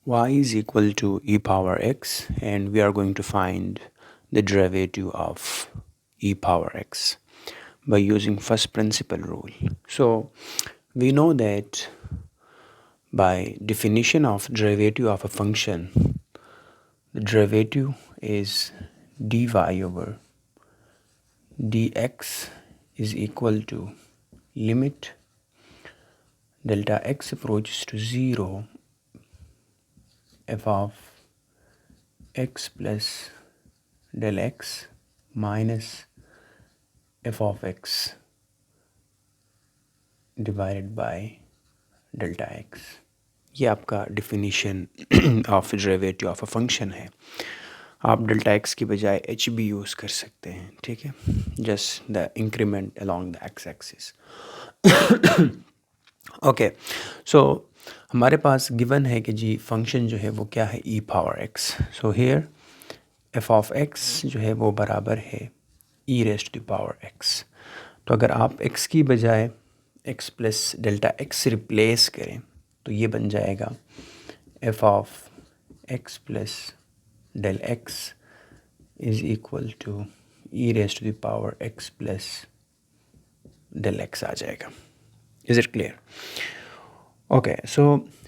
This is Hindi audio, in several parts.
y is equal to e power x, and we are going to find the derivative of e power x by using first principle rule. So we know that by definition of derivative of a function, the derivative is dy over dx is equal to limit delta x approaches to 0 f of x plus del x minus f of x divided by delta x. ये आपका definition of derivative of a function है. आप डेल्टा एक्स की बजाय एच भी यूज़ कर सकते हैं. ठीक है, just the increment along the x axis. Okay, so हमारे पास गिवन है कि जी फंक्शन जो है वो क्या है, e power x. So here f of x जो है वो बराबर है e raise to the power x. तो अगर आप एक्स की बजाय x plus delta x replace करें तो ये बन जाएगा f of x plus del x is equal to e raise to the power x plus del x आ जाएगा. Is it clear? Okay, so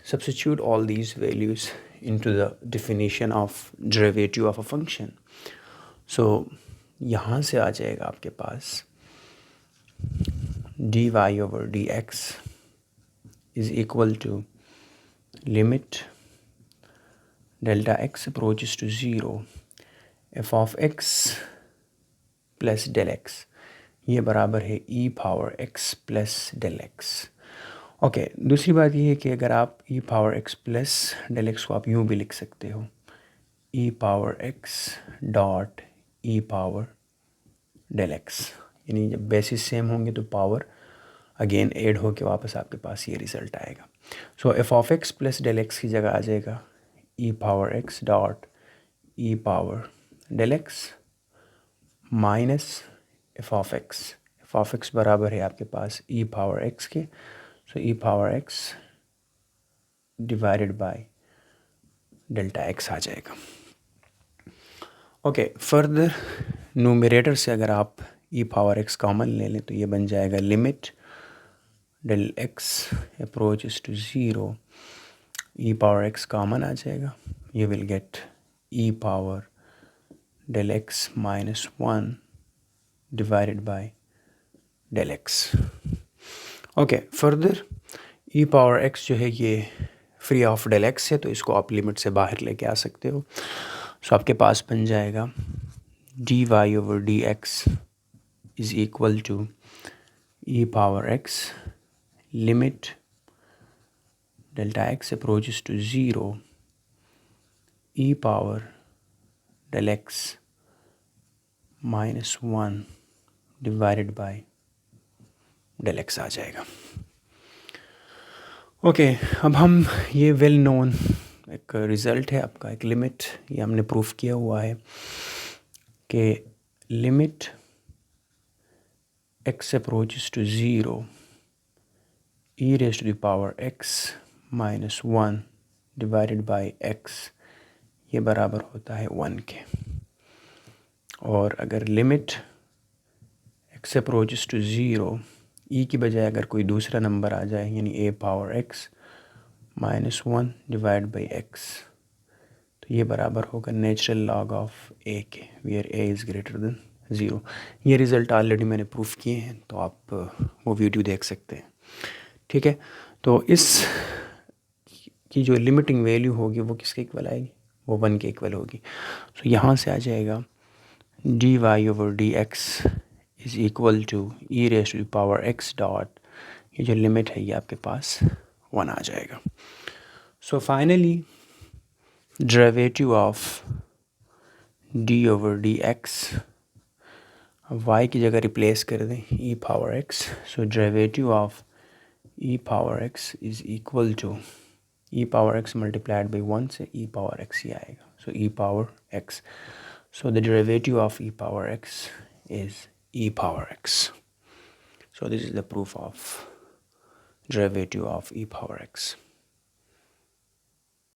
substitute all these values into the definition of derivative of a function. So यहाँ से आ जाएगा आपके पास dy over dx is equal to limit delta x approaches to 0 f of x plus del x ये बराबर है e power x plus del x. Okay, दूसरी बात ये है कि अगर आप e power x plus del x को आप यूँ भी लिख सकते हो e power x dot e power del x, यानी जब बेसिस सेम होंगे तो पावर अगेन ऐड होके वापस आपके पास ये रिज़ल्ट आएगा. So f of x plus del x की जगह आ जाएगा e power x dot e power del x minus f of x बराबर है आपके पास ई पावर एक्स के. So e power x divided by delta x आ जाएगा. ओके, फर्दर न्यूमरेटर से अगर आप ई पावर एक्स कॉमन ले लें तो ये बन जाएगा limit del x approaches to 0 e power x common आ जाएगा. You will get e power del x minus 1 divided by del x. Okay, further e power x जो है ये फ्री ऑफ del x है, तो इसको आप लिमिट से बाहर लेके आ सकते हो. सो आपके पास बन जाएगा dy over dx is equal to e power x limit delta x approaches to 0 e power del x minus 1 divided by del x आ जाएगा. ओके, अब हम ये वेल नोन एक रिज़ल्ट है आपका, एक लिमिट, ये हमने प्रूफ किया हुआ है कि limit x approaches to 0 e raise to the power x minus 1 divided by x ये बराबर होता है 1 के. और अगर limit x approaches to 0 e की बजाय अगर कोई दूसरा नंबर आ जाए यानी a power x minus 1 divide by x, तो ये बराबर होगा नेचुरल लॉग ऑफ ए के, where a is greater than 0. ये रिज़ल्ट ऑलरेडी मैंने प्रूफ किए हैं, तो आप वो वीडियो देख सकते हैं. ठीक है, तो इस की जो लिमिटिंग वैल्यू होगी वो किसके इक्वल आएगी, वो 1 के इक्वल होगी. तो यहाँ से आ जाएगा dy over dx is equal to e raised to the power x dot, ये जो लिमिट है ये आपके पास 1 आ जाएगा. So finally derivative of d over dx, y की जगह रिप्लेस कर दें e power x. So derivative of e power x is equal to e power x multiplied by 1 से e पावर x ही आएगा. So e power x. So the derivative of e power x is e power x. So this is the proof of derivative of e power x.